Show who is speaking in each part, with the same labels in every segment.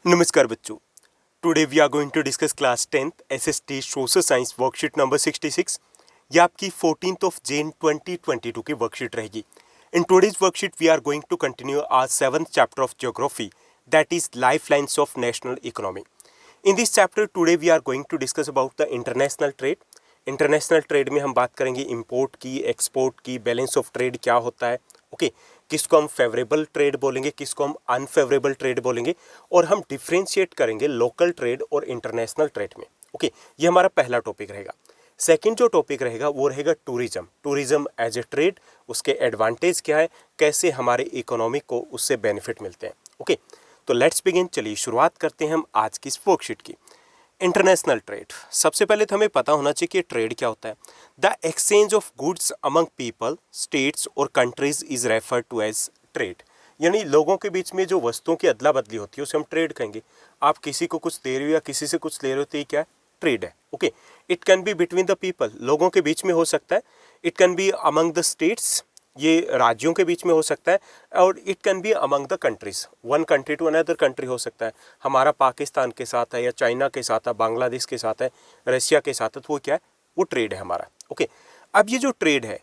Speaker 1: नमस्कार बच्चों। Today we are going to discuss class 10th SST social science worksheet number 66। ये आपकी 14th June 2022 की वर्कशीट रहेगी। In today's worksheet we are going to continue our 7th chapter of geography, that is lifelines of national economy. In this chapter today we are going to discuss about the international trade. International trade में हम बात करेंगे import की, export की, balance of trade क्या होता है, okay किसको हम फेवरेबल ट्रेड बोलेंगे, किसको हम अनफेवरेबल ट्रेड बोलेंगे, और हम डिफ्रेंशिएट करेंगे लोकल ट्रेड और इंटरनेशनल ट्रेड में। ओके ये हमारा पहला टॉपिक रहेगा। सेकंड जो टॉपिक रहेगा वो रहेगा tourism. Tourism as a trade, उसके एडवांटेज क्या है, कैसे हमारे इकोनॉमी को उससे बेनिफिट मिलते हैं। ओके तो लेट्स बिगिन। चलिए शुरुआत करते हैं हम आज की इस वर्कशीट की। इंटरनेशनल ट्रेड, सबसे पहले तो हमें पता होना चाहिए कि ट्रेड क्या होता है। The exchange of goods among people, states और countries is refer to as trade. यानी लोगों के बीच में जो वस्तुओं की अदला बदली होती है उसे हम ट्रेड कहेंगे। आप किसी को कुछ दे रहे हो या किसी से कुछ ले रहे हो तो ये क्या है, ट्रेड है। Okay it can be between the people, लोगों के बीच में हो सकता है। It can be among the states, ये राज्यों के बीच में हो सकता है। और it can be among the countries, one country to another country हो सकता है। हमारा पाकिस्तान के साथ है या चाइना के साथ है, बांग्लादेश के साथ है, रशिया के साथ है, तो वो क्या है, वो ट्रेड है हमारा। ओके अब ये जो ट्रेड है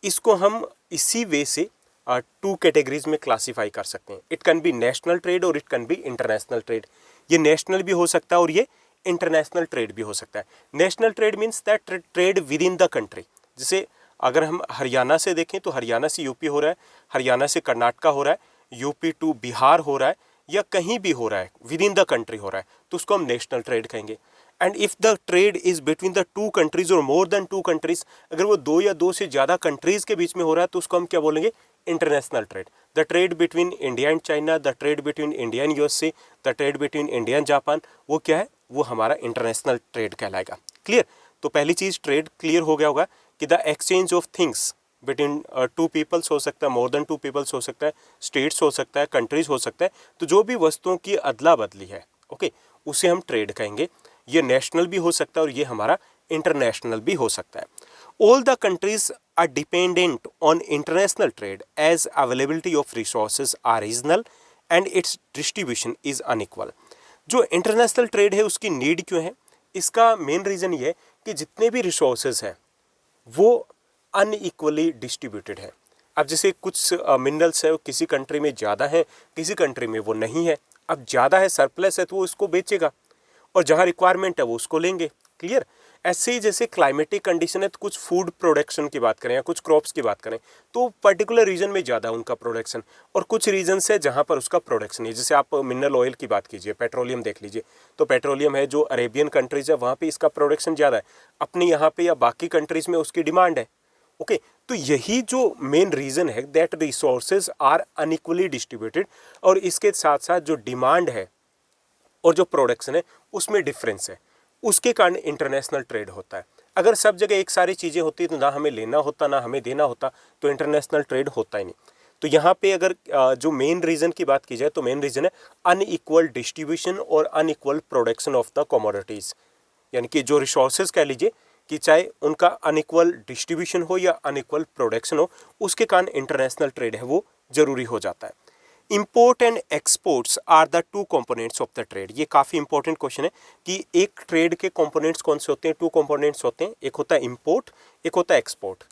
Speaker 1: इसको हम इसी वे से टू कैटेगरीज में क्लासीफाई कर सकते हैं। It can be national trade और it can be international trade. ये नेशनल भी हो सकता है और ये इंटरनेशनल ट्रेड भी हो सकता है। National trade means that trade within the country. जैसे अगर हम हरियाणा से देखें तो हरियाणा से यूपी हो रहा है, हरियाणा से कर्नाटका हो रहा है, यूपी टू बिहार हो रहा है, या कहीं भी हो रहा है, विद इन द कंट्री हो रहा है, तो उसको हम नेशनल ट्रेड कहेंगे। And if the trade is between the to countries और मोर देन टू कंट्रीज, अगर वो दो या दो से ज़्यादा कंट्रीज के बीच में हो रहा है तो उसको हम क्या बोलेंगे, international trade. The trade between India and China, the trade between India and USA, the trade between India and Japan, वो क्या है, वो हमारा इंटरनेशनल ट्रेड कहलाएगा। क्लियर? तो पहली चीज़ ट्रेड क्लियर हो गया होगा कि the exchange of things between two peoples हो सकता है, मोर देन टू पीपल्स हो सकता है, स्टेट्स हो सकता है, कंट्रीज हो सकता है। तो जो भी वस्तुओं की अदला बदली है, ओके उसे हम ट्रेड कहेंगे। ये नेशनल भी हो सकता है और ये हमारा इंटरनेशनल भी हो सकता है। All the countries are dependent on international trade as availability of resources are regional and its distribution is unequal. जो इंटरनेशनल ट्रेड है उसकी नीड क्यों है, इसका मेन रीज़न ये है कि जितने भी रिसोर्सेज हैं वो अनइक्वली डिस्ट्रीब्यूटेड है। अब जैसे कुछ मिनरल्स है वो किसी कंट्री में ज़्यादा है, किसी कंट्री में वो नहीं है। अब ज़्यादा है, सरप्लस है, तो वो इसको बेचेगा, और जहाँ रिक्वायरमेंट है वो उसको लेंगे। क्लियर? ऐसे ही जैसे क्लाइमेटिक कंडीशन है तो कुछ फूड प्रोडक्शन की बात करें या कुछ क्रॉप्स की बात करें तो पर्टिकुलर रीजन में ज़्यादा है उनका प्रोडक्शन, और कुछ रीजन्स है जहाँ पर उसका प्रोडक्शन नहीं। जैसे आप मिनरल ऑयल की बात कीजिए, पेट्रोलियम देख लीजिए, तो पेट्रोलियम है जो अरेबियन कंट्रीज है वहाँ पे इसका प्रोडक्शन ज़्यादा है, अपने यहाँ पे या बाकी कंट्रीज़ में उसकी डिमांड है। ओके तो यही जो मेन रीज़न है that resources are unequally distributed, और इसके साथ साथ जो डिमांड है और जो प्रोडक्शन है उसमें डिफरेंस है, उसके कारण इंटरनेशनल ट्रेड होता है। अगर सब जगह एक सारी चीज़ें होती तो ना हमें लेना होता ना हमें देना होता, तो इंटरनेशनल ट्रेड होता ही नहीं। तो यहाँ पे अगर जो मेन रीज़न की बात की जाए तो मेन रीज़न है अनइक्वल डिस्ट्रीब्यूशन और unequal production of the commodities. यानी कि जो रिसोर्सेज कह लीजिए कि चाहे उनका अनइक्वल डिस्ट्रीब्यूशन हो या अनइक्वल प्रोडक्शन हो, उसके कारण इंटरनेशनल ट्रेड है वो ज़रूरी हो जाता है। Import and exports are the two components of the trade. ये काफ़ी इंपॉर्टेंट क्वेश्चन है कि एक ट्रेड के कंपोनेंट्स कौन से होते हैं। टू कंपोनेंट्स होते हैं, एक होता है इंपोर्ट, एक होता है एक्सपोर्ट।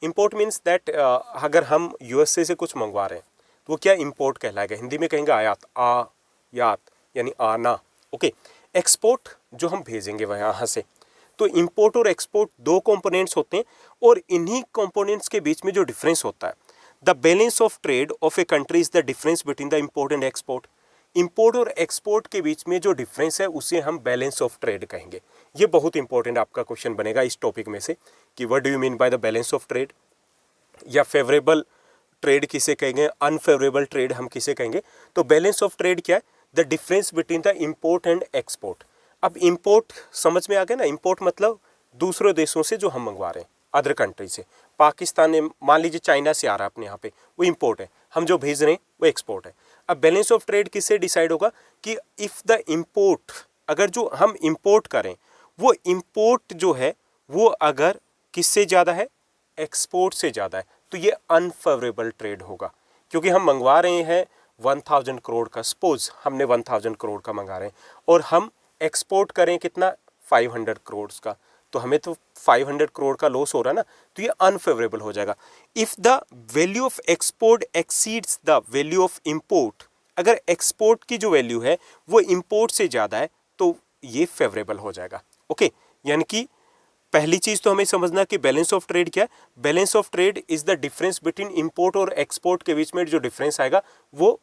Speaker 1: इंपोर्ट मीन्स दैट अगर हम यूएसए से कुछ मंगवा रहे हैं तो वो क्या इंपोर्ट कहलाएगा, हिंदी में कहेंगे आयात, आयात यानी आना। ओके एक्सपोर्ट जो हम भेजेंगे वह यहाँ से। तो इंपोर्ट और एक्सपोर्ट दो कंपोनेंट्स होते हैं, और इन्हीं कंपोनेंट्स के बीच में जो डिफरेंस होता है, the balance of trade off a country is the difference between the import and export. Import और एक्सपोर्ट के बीच में जो डिफरेंस है उसे हम बैलेंस ऑफ ट्रेड कहेंगे। ये बहुत इंपॉर्टेंट आपका क्वेश्चन बनेगा इस टॉपिक में से कि what do you mean by the balance of trade, या फेवरेबल ट्रेड किसे कहेंगे, अनफेवरेबल ट्रेड हम किसे कहेंगे। तो बैलेंस ऑफ ट्रेड क्या है, the difference between the import and export. अब इंपोर्ट समझ में आ गया ना, इंपोर्ट मतलब दूसरे देशों से जो हम मंगवा रहे हैं, अदर कंट्री से। पाकिस्तान ने मान लीजिए चाइना से आ रहा है अपने यहाँ पे, वो इंपोर्ट है, हम जो भेज रहे हैं वो एक्सपोर्ट है। अब बैलेंस ऑफ ट्रेड किससे डिसाइड होगा कि इफ़ द इंपोर्ट, अगर जो हम इंपोर्ट करें वो इंपोर्ट जो है वो अगर किससे ज़्यादा है, एक्सपोर्ट से ज़्यादा है, तो ये अनफेवरेबल ट्रेड होगा, क्योंकि हम मंगवा रहे हैं 1000 करोड़ का, सपोज हमने 1000 करोड़ का मंगा रहे हैं और हम एक्सपोर्ट करें कितना 500 करोड़ का, तो हमें तो 500 करोड़ का लॉस हो रहा है ना, तो ये अनफेवरेबल हो जाएगा। If the value of export exceeds the value of import, अगर एक्सपोर्ट की जो वैल्यू है वो इंपोर्ट से ज़्यादा है तो ये फेवरेबल हो जाएगा। ओके, यानी कि पहली चीज तो हमें समझना कि बैलेंस ऑफ ट्रेड क्या है। Balance of trade is the difference between import और एक्सपोर्ट के बीच में जो डिफरेंस आएगा वो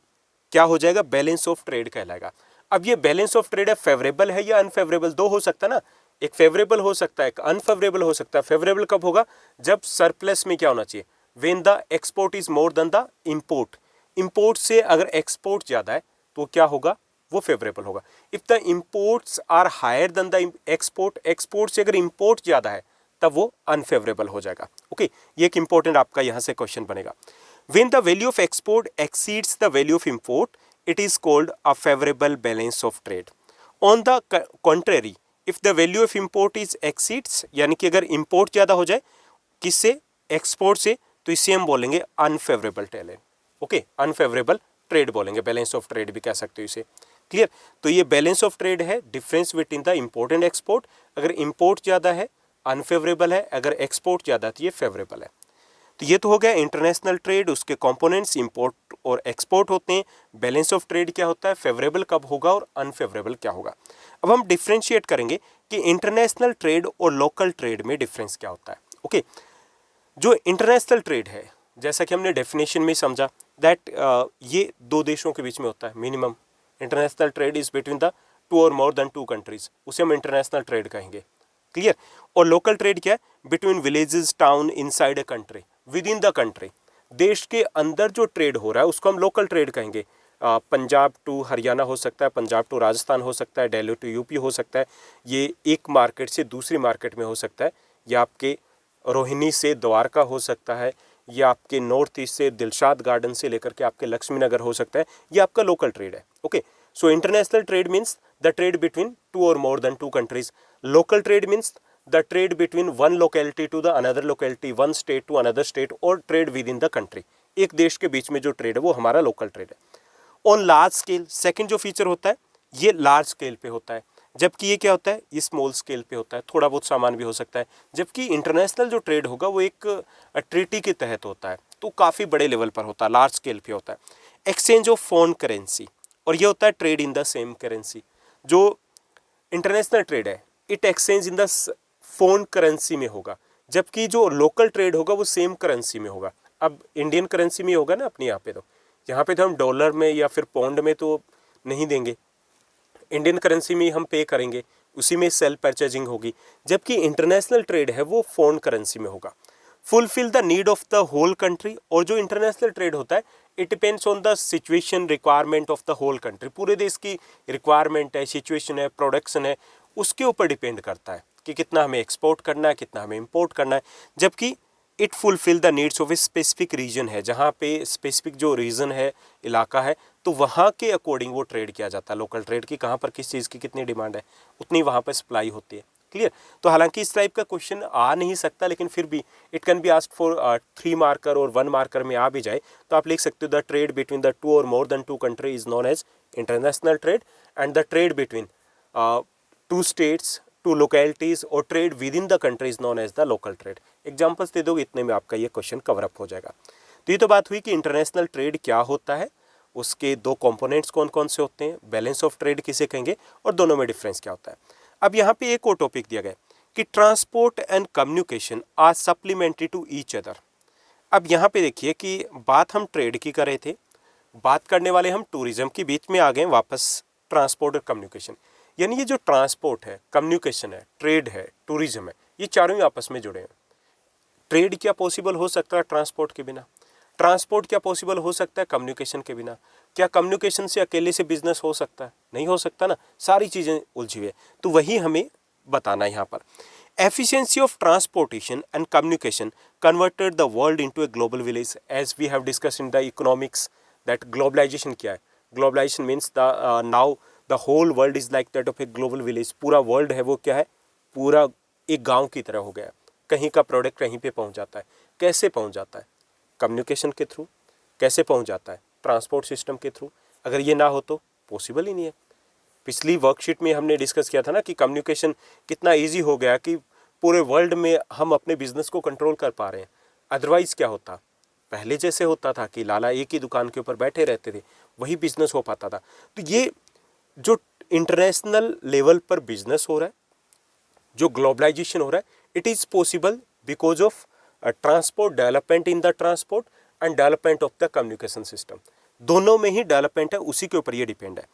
Speaker 1: क्या हो जाएगा, बैलेंस ऑफ ट्रेड कहलाएगा। अब ये बैलेंस ऑफ ट्रेड है फेवरेबल है या अनफेवरेबल, दो हो सकता है ना, एक फेवरेबल हो सकता है एक अनफेवरेबल हो सकता है। फेवरेबल कब होगा, जब सरप्लस में क्या होना चाहिए, when the export is more than the import, import से अगर एक्सपोर्ट ज्यादा है तो क्या होगा, वो फेवरेबल होगा। If the imports are higher than the export, export से अगर इंपोर्ट ज्यादा है तब वो अनफेवरेबल हो जाएगा। ओके, ये एक इंपॉर्टेंट आपका यहां से क्वेश्चन बनेगा। When the value of export exceeds the value of import it is called a favourable balance of trade. On the contrary if the value of import is exceeds, यानी कि अगर import ज्यादा हो जाए किससे, एक्सपोर्ट से, तो इसे हम बोलेंगे unfavourable trade. Okay, unfavourable trade बोलेंगे, बैलेंस ऑफ ट्रेड भी कह सकते हो इसे। क्लियर, तो ये बैलेंस ऑफ ट्रेड है, difference between the import and export. अगर इंपोर्ट ज्यादा है अनफेवरेबल है, अगर एक्सपोर्ट ज्यादा है तो ये फेवरेबल है। तो ये तो हो गया इंटरनेशनल ट्रेड, उसके कंपोनेंट्स इंपोर्ट और एक्सपोर्ट होते हैं। बैलेंस ऑफ ट्रेड क्या होता है, फेवरेबल कब होगा और अनफेवरेबल क्या होगा। अब हम डिफ्रेंशिएट करेंगे कि इंटरनेशनल ट्रेड और लोकल ट्रेड में डिफरेंस क्या होता है। ओके, जो इंटरनेशनल ट्रेड है जैसा कि हमने डेफिनेशन में समझा दैट ये दो देशों के बीच में होता है minimum. International trade is between the two और मोर देन टू कंट्रीज, उसे हम इंटरनेशनल ट्रेड कहेंगे। क्लियर, और लोकल ट्रेड क्या है, between villages town inside a country, with in the country, देश के अंदर जो ट्रेड हो रहा है उसको हम लोकल ट्रेड कहेंगे। पंजाब टू हरियाणा हो सकता है, पंजाब टू राजस्थान हो सकता है, दिल्ली टू यूपी हो सकता है, ये एक मार्केट से दूसरी मार्केट में हो सकता है, या आपके रोहिणी से द्वारका हो सकता है, या आपके नॉर्थ ईस्ट से दिलशाद गार्डन से लेकर के आपके लक्ष्मी नगर हो सकता है, ये आपका लोकल ट्रेड है। Okay, so international trade means the trade between two और more than two countries. Local trade means the trade between one locality to the another locality, one state to another state, और trade within the country, एक देश के बीच में जो trade है वो हमारा लोकल ट्रेड है। ऑन लार्ज स्केल, सेकंड जो फीचर होता है ये लार्ज स्केल पे होता है, जबकि ये क्या होता है, ये स्मॉल स्केल पे होता है, थोड़ा बहुत सामान भी हो सकता है। जबकि इंटरनेशनल जो ट्रेड होगा वो एक ट्रीटी के तहत होता है, तो काफ़ी बड़े लेवल पर होता है, लार्ज स्केल पे होता है। एक्सचेंज ऑफ फॉरेन करेंसी, और ये होता है trade in the same currency. जो इंटरनेशनल ट्रेड है it exchange in the foreign currency में होगा, जबकि जो लोकल ट्रेड होगा वो सेम करेंसी में होगा। अब इंडियन करेंसी में होगा ना अपने यहाँ पे तो हम डॉलर में या फिर पाउंड में तो नहीं देंगे, इंडियन करेंसी में हम पे करेंगे, उसी में सेल परचेजिंग होगी। जबकि इंटरनेशनल ट्रेड है वो फॉरेन करेंसी में होगा। Fulfil the need of the whole country, और जो इंटरनेशनल ट्रेड होता है it depends on the situation requirement of the whole country, पूरे देश की रिक्वायरमेंट है, सिचुएशन है, प्रोडक्शन है, उसके ऊपर डिपेंड करता है कि कितना हमें एक्सपोर्ट करना है, कितना हमें इंपोर्ट करना है। जबकि it fulfil the needs of a specific region है, जहाँ पे स्पेसिफिक जो रीजन है, इलाका है, तो वहाँ के अकॉर्डिंग वो ट्रेड किया जाता है। लोकल ट्रेड की कहाँ पर किस चीज़ की कितनी डिमांड है उतनी वहाँ पर सप्लाई होती है। क्लियर, तो हालांकि इस टाइप का क्वेश्चन आ नहीं सकता, लेकिन फिर भी it can be asked for 3 marker और 1 मार्कर में आ भी जाए तो आप लिख सकते हो the trade between the two और more than two country is known as international trade, and the trade between two states, two localities और trade within the country is known as the local trade. Examples दे दोगे इतने में आपका ये question cover up हो जाएगा। तो ये तो बात हुई कि इंटरनेशनल ट्रेड क्या होता है, उसके दो कंपोनेंट्स कौन कौन से होते हैं, बैलेंस ऑफ ट्रेड किसे कहेंगे, और दोनों में डिफरेंस क्या होता है। अब यहाँ पे एक और टॉपिक दिया गया कि transport and communication are supplementary to each other. अब यहाँ पे देखिए कि बात हम ट्रेड की कर रहे थे, बात करने वाले हम टूरिज्म के बीच में आ गए वापस ट्रांसपोर्ट और कम्युनिकेशन। यानी ये जो ट्रांसपोर्ट है, कम्युनिकेशन है, ट्रेड है, टूरिज्म है, ये चारों ही आपस में जुड़े हैं। ट्रेड क्या पॉसिबल हो सकता है ट्रांसपोर्ट के बिना, ट्रांसपोर्ट क्या पॉसिबल हो सकता है कम्युनिकेशन के बिना, क्या कम्युनिकेशन से अकेले से बिजनेस हो सकता है, नहीं हो सकता ना, सारी चीज़ें उलझी हुई है। तो वही हमें बताना है यहाँ पर। Efficiency of transportation and communication converted the world into a global village, as we have discussed in the economics that globalisation क्या है। Globalisation means the now the whole world is like that of a global village. पूरा world है वो क्या है, पूरा एक गाँव की तरह हो गया। कहीं का प्रोडक्ट कहीं पे पहुँच जाता है, कैसे पहुँच जाता है, कम्युनिकेशन के थ्रू। कैसे पहुँच जाता है, ट्रांसपोर्ट सिस्टम के थ्रू। अगर ये ना हो तो पॉसिबल ही नहीं है। पिछली वर्कशीट में हमने डिस्कस किया था ना कि कम्युनिकेशन कितना ईजी हो गया कि पूरे वर्ल्ड में हम अपने बिजनेस को कंट्रोल कर पा रहे हैं। अदरवाइज क्या होता, पहले जैसे होता था कि लाला एक ही दुकान के ऊपर बैठे रहते थे, वही बिजनेस हो पाता था। तो ये जो इंटरनेशनल लेवल पर बिजनेस हो रहा है, जो ग्लोबलाइजेशन हो रहा है, it is possible because of transport development in the transport and development of the communication system. दोनों में ही डेवलपमेंट है, उसी के ऊपर ये डिपेंड है।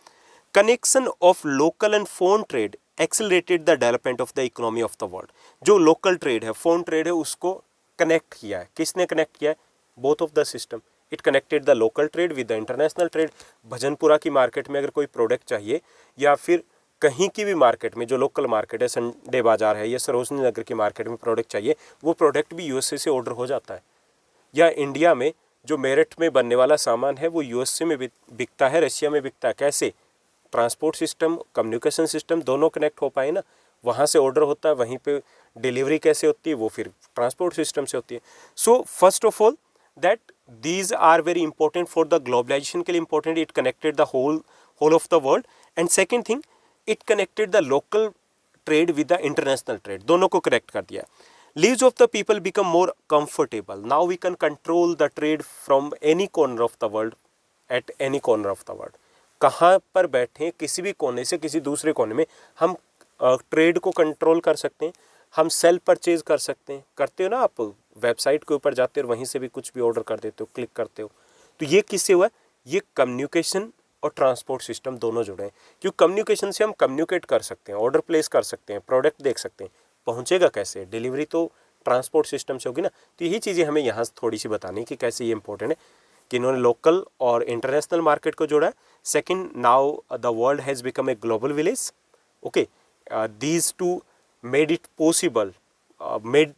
Speaker 1: Connection of local and foreign trade accelerated the development of the economy of the world. जो local trade है, फॉरेन ट्रेड है, उसको कनेक्ट किया है। किसने कनेक्ट किया है? Both of the system. It connected the local trade with the international trade. Bhajanpura की मार्केट में अगर कोई प्रोडक्ट चाहिए, या फिर कहीं की भी मार्केट में जो लोकल मार्केट है, संडे बाजार है या सरोजनी नगर की मार्केट में प्रोडक्ट चाहिए, वो प्रोडक्ट भी यूएसए से ऑर्डर हो जाता है। या इंडिया में जो मेरठ में बनने वाला सामान है वो यूएसए में बिकता है, रशिया में बिकता है। कैसे? ट्रांसपोर्ट सिस्टम, कम्युनिकेशन सिस्टम दोनों कनेक्ट हो पाए ना। वहाँ से ऑर्डर होता है, वहीं पे डिलीवरी कैसे होती है, वो फिर ट्रांसपोर्ट सिस्टम से होती है। So first of all that these are very important for the globalisation के लिए important. It connected the whole of the world. And second thing, it connected the local trade with the international trade. दोनों को connect कर दिया। Lives of the people become more comfortable. Now we can control the trade from any corner of the world, at any corner of the world. कहाँ पर बैठे, किसी भी कोने से किसी दूसरे कोने में हम ट्रेड को कंट्रोल कर सकते हैं। हम सेल परचेज कर सकते हैं। करते हो ना आप, वेबसाइट के ऊपर जाते हो और वहीं से भी कुछ भी ऑर्डर कर देते हो, क्लिक करते हो। तो ये किससे हुआ? ये कम्युनिकेशन और ट्रांसपोर्ट सिस्टम दोनों जुड़े हैं। क्योंकि कम्युनिकेशन से हम कम्युनिकेट कर सकते हैं, ऑर्डर प्लेस कर सकते हैं, प्रोडक्ट देख सकते हैं। पहुंचेगा कैसे? डिलीवरी तो ट्रांसपोर्ट सिस्टम से होगी ना। तो यही चीज़ें हमें यहाँ थोड़ी सी बतानी कि कैसे ये इंपॉर्टेंट है कि इन्होंने लोकल और इंटरनेशनल मार्केट को जोड़ा है। Second, now the world has become a global village. Okay, these two made it possible, made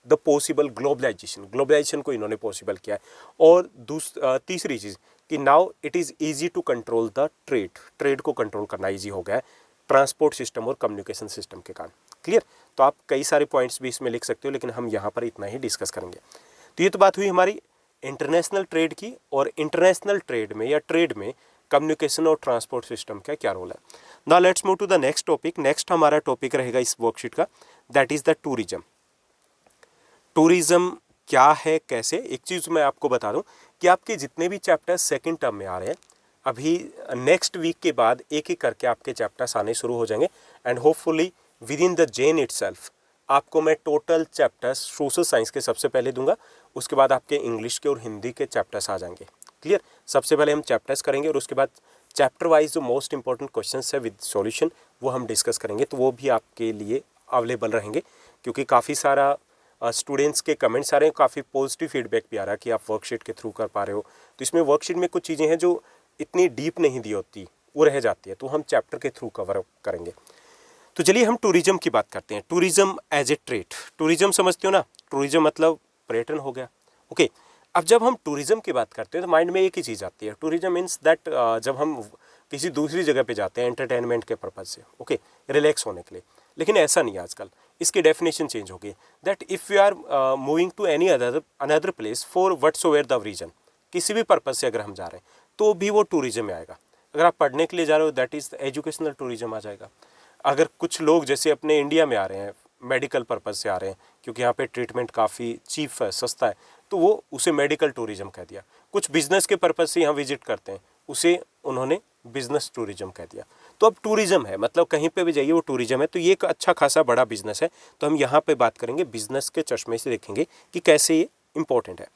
Speaker 1: the possible globalisation को इन्होंने पॉसिबल किया है। और तीसरी चीज़ कि now it is easy to control the trade को कंट्रोल करना ईजी हो गया है ट्रांसपोर्ट सिस्टम और कम्युनिकेशन सिस्टम के कारण। क्लियर? तो आप कई सारे पॉइंट्स भी इसमें लिख सकते हो, लेकिन हम यहाँ पर इतना ही डिस्कस करेंगे। तो ये तो बात हुई हमारी इंटरनेशनल ट्रेड की। और इंटरनेशनल ट्रेड में या ट्रेड में कम्युनिकेशन और ट्रांसपोर्ट सिस्टम का क्या रोल है। Now let's move to the next topic. Next हमारा टॉपिक रहेगा इस वर्कशीट का, that is the tourism. Tourism क्या है, कैसे? एक चीज़ मैं आपको बता दूं कि आपके जितने भी चैप्टर्स सेकंड टर्म में आ रहे हैं, अभी नेक्स्ट वीक के बाद एक एक करके आपके चैप्टर्स आने शुरू हो जाएंगे। And hopefully within the gen itself आपको मैं टोटल चैप्टर्स सोशल साइंस के सबसे पहले दूंगा। उसके बाद आपके इंग्लिश के और हिंदी के चैप्टर्स आ जाएंगे। क्लियर? सबसे पहले हम चैप्टर्स करेंगे और उसके बाद चैप्टर वाइज जो मोस्ट इंपॉर्टेंट क्वेश्चंस है विद सॉल्यूशन वो हम डिस्कस करेंगे। तो वो भी आपके लिए अवेलेबल रहेंगे, क्योंकि काफ़ी सारा स्टूडेंट्स के कमेंट्स आ रहे हैं, काफ़ी पॉजिटिव फीडबैक भी आ रहा है कि आप वर्कशीट के थ्रू कर पा रहे हो। तो इसमें वर्कशीट में कुछ चीज़ें हैं जो इतनी डीप नहीं दी होती, वो रह जाती है, तो हम चैप्टर के थ्रू कवर करेंगे। तो चलिए हम टूरिज्म की बात करते हैं। Tourism as a trade. Tourism समझते हो ना? टूरिज्म मतलब पर्यटन हो गया। ओके, अब जब हम टूरिज्म की बात करते हैं तो माइंड में एक ही चीज़ आती है। टूरिज्म मीन्स दैट जब हम किसी दूसरी जगह पे जाते हैं एंटरटेनमेंट के पर्पज़ से, ओके, रिलैक्स होने के लिए। लेकिन ऐसा नहीं है आजकल, इसकी डेफिनेशन चेंज हो गई। That if you are moving to any another place for whatsoever the reason, किसी भी पर्पज़ से अगर हम जा रहे हैं तो भी वो टूरिज्म में आएगा। अगर आप पढ़ने के लिए जा रहे हो, दैट इज़ एजुकेशनल टूरिज्म आ जाएगा। अगर कुछ लोग जैसे अपने इंडिया में आ रहे हैं, मेडिकल पर्पज़ से आ रहे हैं, क्योंकि यहाँ पे ट्रीटमेंट काफ़ी चीप है, सस्ता है, तो वो उसे मेडिकल टूरिज्म कह दिया। कुछ बिजनेस के पर्पज़ से यहाँ विजिट करते हैं, उसे उन्होंने बिजनेस टूरिज्म कह दिया। तो अब टूरिज्म है, मतलब कहीं पे भी जाइए वो टूरिज्म है। तो ये एक अच्छा खासा बड़ा बिजनेस है। तो हम यहाँ पे बात करेंगे, बिजनेस के चश्मे से देखेंगे कि कैसे ये इंपॉर्टेंट है।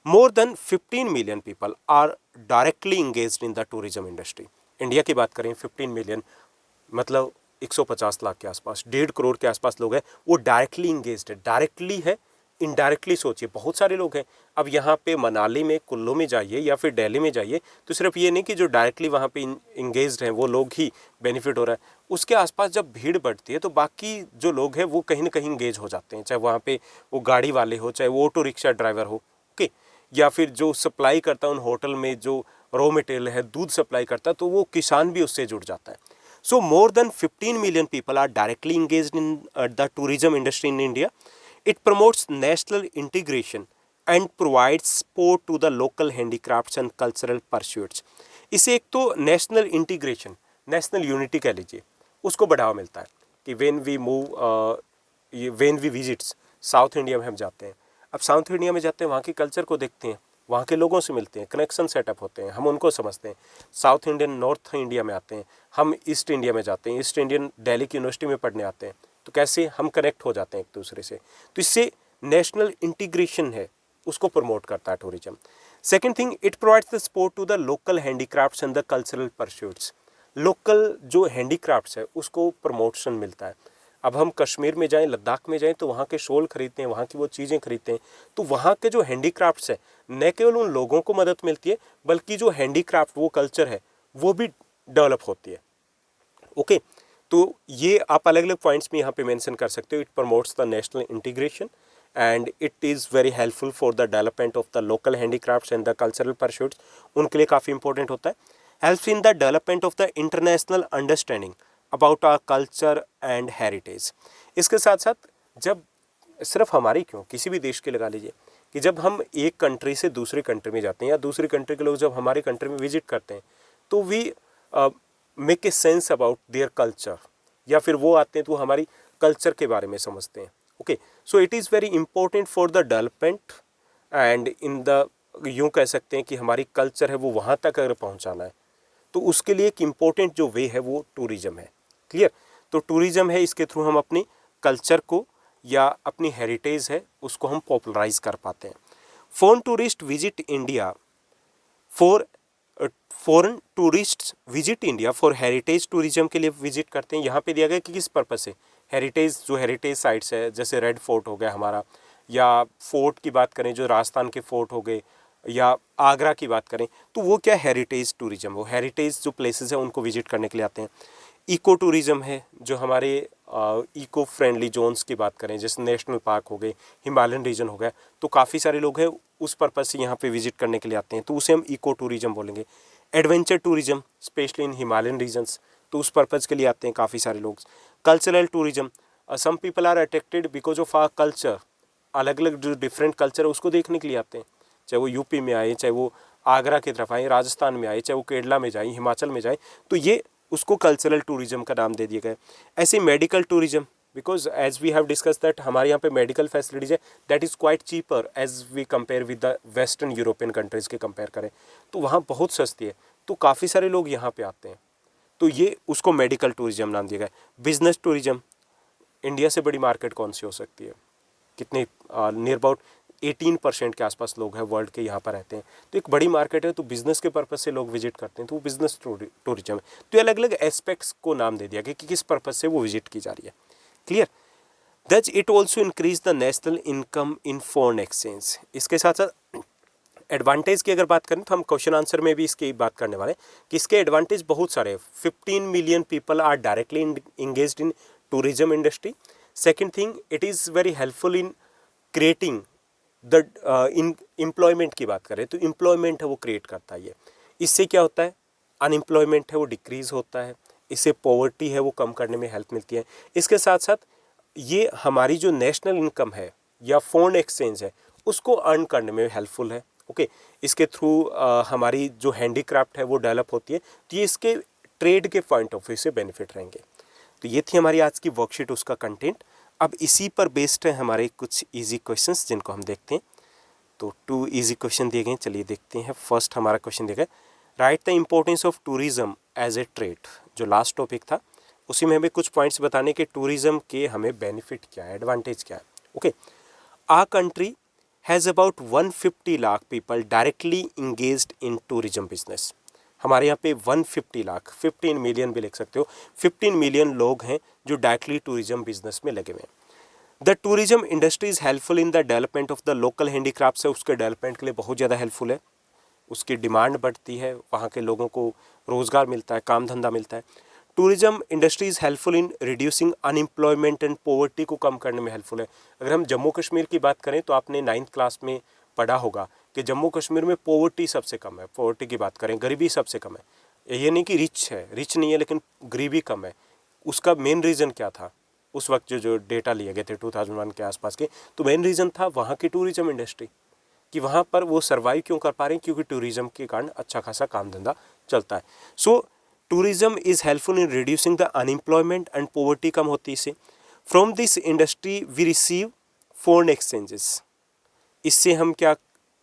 Speaker 1: More than 15 million people are directly engaged in the tourism industry. India की बात करें, 15 मिलियन मतलब 150 लाख के आसपास, 1.5 करोड़ के आसपास लोग हैं, वो डायरेक्टली इंगेज्ड है। डायरेक्टली है, इनडायरेक्टली सोचिए, बहुत सारे लोग हैं। अब यहाँ पे मनाली में, कुल्लू में जाइए या फिर दिल्ली में जाइए, तो सिर्फ ये नहीं कि जो डायरेक्टली वहाँ पे इंगेज्ड हैं वो लोग ही बेनिफिट हो रहा है। उसके आसपास जब भीड़ बढ़ती है तो बाकी जो लोग हैं वो कहीं ना कहीं इंगेज हो जाते हैं, चाहे वहाँ पे वो गाड़ी वाले हो, चाहे वो ऑटो रिक्शा ड्राइवर हो, ओके, या फिर जो सप्लाई करता है उन होटल में, जो रॉ मटेरियल है, दूध सप्लाई करता है, तो वो किसान भी उससे जुड़ जाता है। So more than 15 million people are directly engaged in the tourism industry in India. It promotes national integration, and provide support to the local handicrafts and cultural pursuits. इससे एक तो नेशनल इंटीग्रेशन, नेशनल यूनिटी कह लीजिए, उसको बढ़ावा मिलता है कि when we visits south India में हम जाते हैं, अब साउथ इंडिया में जाते हैं, वहाँ के कल्चर को देखते हैं, वहाँ के लोगों से मिलते हैं, कनेक्शन सेटअप होते हैं, हम उनको समझते हैं। साउथ इंडियन नॉर्थ इंडिया में आते हैं, हम ईस्ट इंडिया में जाते हैं, ईस्ट इंडियन दिल्ली की यूनिवर्सिटी में पढ़ने आते हैं, तो कैसे हम कनेक्ट हो जाते हैं एक दूसरे से। तो इससे नेशनल इंटीग्रेशन है, उसको प्रमोट करता है tourism. Second thing, it provides the support to the local handicrafts and the cultural pursuits. Local जो हैंडीक्राफ्ट्स है उसको प्रमोशन मिलता है। अब हम कश्मीर में जाएं, लद्दाख में जाएं, तो वहाँ के शॉल खरीदते हैं, वहाँ की वो चीज़ें खरीदते हैं, तो वहाँ के जो हैंडीक्राफ्ट्स है, न केवल उन लोगों को मदद मिलती है, बल्कि जो हैंडीक्राफ्ट वो कल्चर है वो भी डेवलप होती है। ओके, तो ये आप अलग अलग पॉइंट्स में यहाँ पे मेंशन कर सकते हो। It promotes the national integration and it is very helpful for the development of the local handicrafts and the cultural pursuits, उनके लिए काफ़ी इंपॉर्टेंट होता है। Helps in the development of the international understanding about our culture and heritage. इसके साथ साथ जब सिर्फ हमारी क्यों, किसी भी देश के लगा लीजिए कि जब हम एक कंट्री से दूसरी कंट्री में जाते हैं या दूसरी कंट्री के लोग जब हमारी कंट्री में विजिट करते हैं, तो we make a sense about their culture, या फिर वो आते हैं तो वो हमारी कल्चर के बारे में समझते हैं। Okay, so it is very important for the development and in the, यूँ कह सकते हैं कि हमारी कल्चर है वो वहाँ तक अगर पहुँचाना है तो उसके लिए एक इम्पोर्टेंट जो वे है वो टूरिज़्म है। क्लियर? तो टूरिज़्म है, इसके थ्रू हम अपनी कल्चर को या अपनी हेरिटेज है उसको हम पॉपुलराइज कर पाते हैं। Foreign tourist visit India foreign tourist visit India for heritage tourism के लिए विजिट करते हैं। यहाँ पे दिया गया कि किस पर्पस से, हेरिटेज जो हेरिटेज साइट्स है, जैसे रेड फोर्ट हो गया हमारा, या फोर्ट की बात करें जो राजस्थान के फोर्ट हो गए, या आगरा की बात करें, तो वो क्या हेरिटेज टूरिज्म, वो हेरिटेज जो प्लेसेस हैं उनको विजिट करने के लिए आते हैं। इको टूरिज़्म है, जो हमारे इको फ्रेंडली जोन्स की बात करें, जैसे नेशनल पार्क हो गए, हिमालयन रीजन हो गया, तो काफ़ी सारे लोग हैं उस पर्पज़ से यहाँ पे विजिट करने के लिए आते हैं, तो उसे हम इको टूरिज़्म बोलेंगे। Adventure tourism specially in Himalayan regions, तो उस पर्पज़ के लिए आते हैं काफ़ी सारे लोग। Cultural tourism, some people are attracted because of our culture, अलग अलग जो डिफरेंट कल्चर है उसको देखने के लिए आते हैं, चाहे वो यूपी में आए, चाहे वो आगरा की तरफ आए, राजस्थान में आए, चाहे वो केरला में जाए, हिमाचल में जाए, तो ये उसको कल्चरल टूरिज्म का नाम दे दिया गया है। ऐसे medical tourism, because as we have discuss that हमारे यहाँ पे मेडिकल फैसिलिटीज़ है that is quite cheaper as we compare with the western European countries के कंपेयर करें, तो वहाँ बहुत सस्ती है, तो काफ़ी सारे लोग यहाँ पे आते हैं, तो ये उसको मेडिकल टूरिज्म नाम दिया गया है। बिजनेस टूरिज्म, इंडिया से बड़ी मार्केट कौन सी हो सकती है, कितने नियर अबाउट 18% के आसपास लोग हैं वर्ल्ड के यहाँ पर रहते हैं, तो एक बड़ी मार्केट है, तो बिज़नेस के पर्पज़ से लोग विजिट करते हैं, तो वो बिज़नेस टूरिज्म है। तो ये अलग अलग एस्पेक्ट्स को नाम दे दिया गया कि किस पर्पज़ से वो विजिट की जा रही है। Clear? That it also increase the national income in foreign exchange. इसके साथ साथ एडवांटेज की अगर बात करें तो हम क्वेश्चन आंसर में भी इसकी बात करने वाले हैं कि इसके एडवांटेज बहुत सारे हैं। 15 million people are directly engaged in tourism industry. Second thing, it is very helpful in creating the in employment की बात करें तो एम्प्लॉयमेंट है वो क्रिएट करता है ये। इससे क्या होता है, अनएम्प्लॉयमेंट है वो डिक्रीज़ होता है, इससे पॉवर्टी है वो कम करने में हेल्प मिलती है। इसके साथ साथ ये हमारी जो नेशनल इनकम है या फॉरेन एक्सचेंज है उसको अर्न करने में हेल्पफुल है। ओके, इसके थ्रू हमारी जो हैंडीक्राफ्ट है वो डेवलप होती है, तो ये इसके ट्रेड के पॉइंट ऑफ व्यू से बेनिफिट रहेंगे। तो ये थी हमारी आज की वर्कशीट, उसका कंटेंट। अब इसी पर बेस्ड है हमारे कुछ इजी क्वेश्चंस जिनको हम देखते हैं। तो 2 इजी क्वेश्चन दिए गए, चलिए देखते हैं। फर्स्ट हमारा क्वेश्चन दिया गया, write the importance of tourism as a trade. जो लास्ट टॉपिक था उसी में हमें कुछ पॉइंट्स बताने के टूरिज्म के हमें बेनिफिट क्या है, एडवांटेज क्या है। Okay, our country has about 150 lakh people directly engaged in tourism business. हमारे यहाँ पे 150 लाख, 15 मिलियन भी लिख सकते हो, 15 मिलियन लोग हैं जो डायरेक्टली टूरिज्म बिजनेस में लगे हुए हैं। The tourism industry is helpful in the development of the local handicrafts है, उसके डेवलपमेंट के लिए बहुत ज़्यादा हेल्पफुल है, उसकी डिमांड बढ़ती है, वहाँ के लोगों को रोज़गार मिलता है, काम धंधा मिलता है। Tourism industry is helpful in reducing unemployment and poverty को कम करने में हेल्पफुल है। अगर हम जम्मू कश्मीर की बात करें तो आपने 9th क्लास में पढ़ा होगा कि जम्मू कश्मीर में पॉवर्टी सबसे कम है। पॉवर्टी की बात करें, गरीबी सबसे कम है। ये नहीं कि रिच है, रिच नहीं है, लेकिन गरीबी कम है। उसका मेन रीज़न क्या था उस वक्त जो डेटा लिए गए थे 2001 के आसपास के, तो मेन रीज़न था वहाँ की टूरिज्म इंडस्ट्री। कि वहाँ पर वो सर्वाइव क्यों कर पा रहे हैं, क्योंकि टूरिज्म के कारण अच्छा खासा काम धंधा चलता है। So tourism is helpful in reducing the unemployment and poverty, कम होती है इससे। From this industry we receive foreign exchanges, इससे हम क्या,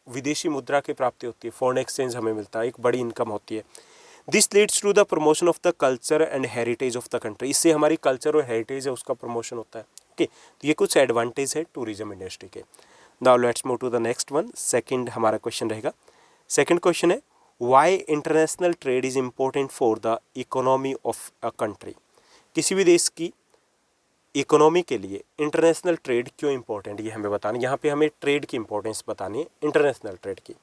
Speaker 1: विदेशी मुद्रा की प्राप्ति होती है, फॉरेन एक्सचेंज हमें मिलता है, एक बड़ी इनकम होती है। This leads to the promotion of the culture and heritage of the country, इससे हमारी कल्चर और हेरिटेज है उसका प्रमोशन होता है। ओके, तो ये कुछ एडवांटेज है टूरिज्म इंडस्ट्री के। Now let's move to the next one. Second हमारा क्वेश्चन रहेगा। सेकंड क्वेश्चन है why international trade is important for the economy of a country, किसी भी देश की इकोनॉमी के लिए इंटरनेशनल ट्रेड क्यों इंपॉर्टेंट, ये हमें बताना। यहाँ पे हमें ट्रेड की इंपॉर्टेंस बतानी है, इंटरनेशनल ट्रेड की।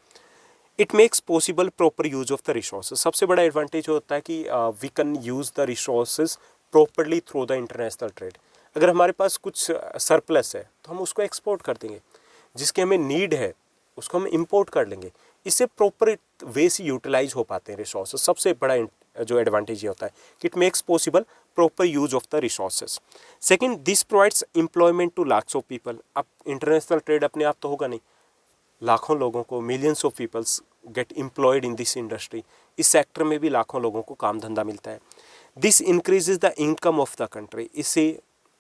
Speaker 1: It makes possible proper use of the resources, सबसे बड़ा एडवांटेज होता है कि we can use the resources properly through the international trade. अगर हमारे पास कुछ सरप्लस है तो हम उसको एक्सपोर्ट कर देंगे, जिसकी हमें नीड है उसको हम इंपोर्ट कर लेंगे, इससे प्रॉपर वे से यूटिलाइज हो पाते हैं रिसोर्सेज। सबसे बड़ा जो एडवांटेज ये होता है कि it makes possible proper use of the resources. Second, this provides employment to lakhs of people. अब इंटरनेशनल ट्रेड अपने आप तो होगा नहीं, लाखों लोगों को, millions of peoples get employed in this industry, इस सेक्टर में भी लाखों लोगों को काम धंधा मिलता है। This increases the income of the country, इससे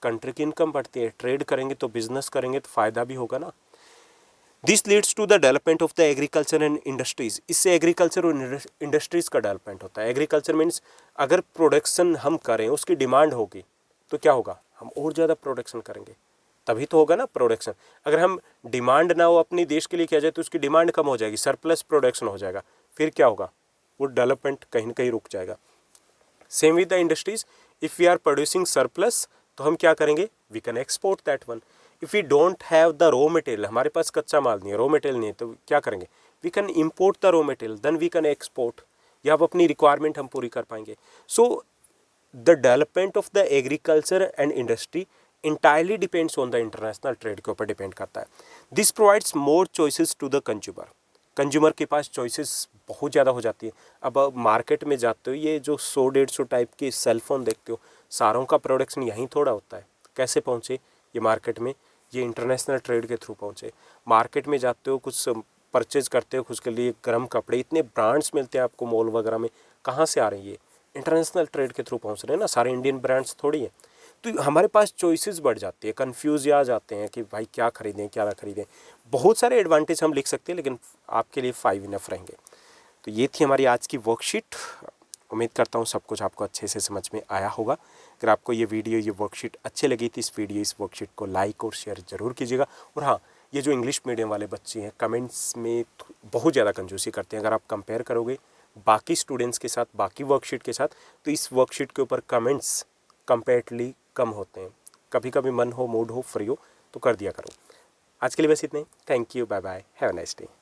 Speaker 1: कंट्री की इनकम बढ़ती है। ट्रेड करेंगे तो, बिजनेस करेंगे तो फ़ायदा भी होगा ना। This leads to the development of the agriculture and industries, इससे एग्रीकल्चर और इंडस्ट्रीज का डेवलपमेंट होता है। एग्रीकल्चर मीन्स अगर प्रोडक्शन हम करें, उसकी डिमांड होगी तो क्या होगा, हम और ज़्यादा प्रोडक्शन करेंगे, तभी तो होगा ना प्रोडक्शन। अगर हम डिमांड ना हो अपनी देश के लिए किया जाए तो उसकी डिमांड कम हो जाएगी, सरप्लस प्रोडक्शन हो जाएगा, फिर क्या होगा, वो डेवलपमेंट कहीं ना कहीं रुक जाएगा। Same with the industries, if we are producing surplus तो हम क्या करेंगे, we can export that one. If we don't have the raw material, हमारे पास कच्चा माल नहीं है, रॉ मटेरियल नहीं है, तो क्या करेंगे, we can import the raw material, then we can export, या अब अपनी रिक्वायरमेंट हम पूरी कर पाएंगे। So the development of the agriculture and industry entirely depends on the international trade के ऊपर डिपेंड करता है। This provides more choices to the consumer, consumer के पास चॉइसेस बहुत ज़्यादा हो जाती है। अब मार्केट में जाते हो, ये जो 100-150 टाइप के सेलफोन देखते हो, सारों का प्रोडक्शन यहीं थोड़ा होता है। कैसे पहुँचे ये मार्केट में, ये इंटरनेशनल ट्रेड के थ्रू पहुँचे। मार्केट में जाते हो, कुछ परचेज करते हो उसके लिए, गर्म कपड़े, इतने ब्रांड्स मिलते हैं आपको मॉल वगैरह में, कहाँ से आ रही है, इंटरनेशनल ट्रेड के थ्रू पहुँच रहे हैं ना, सारे इंडियन ब्रांड्स थोड़ी हैं। तो हमारे पास चॉइसेस बढ़ जाती है, कन्फ्यूज आ जाते हैं कि भाई क्या खरीदें क्या ना खरीदें। बहुत सारे एडवांटेज हम लिख सकते हैं, लेकिन आपके लिए 5 इनफ रहेंगे। तो ये थी हमारी आज की वर्कशीट। उम्मीद करता हूँ सब कुछ आपको अच्छे से समझ में आया होगा। अगर आपको ये वीडियो, ये वर्कशीट अच्छी लगी थी, इस वर्कशीट को लाइक और शेयर ज़रूर कीजिएगा। और हाँ, ये जो इंग्लिश मीडियम वाले बच्चे हैं, कमेंट्स में बहुत ज़्यादा कंजूसी करते हैं। अगर आप कंपेयर करोगे बाकी स्टूडेंट्स के साथ, बाकी वर्कशीट के साथ, तो इस वर्कशीट के ऊपर कमेंट्स कंपेरेटिवली कम होते हैं। कभी कभी मन हो, मूड हो, फ्री हो तो कर दिया करो। आज के लिए बस इतने ही। Thank you, bye bye, have a nice day.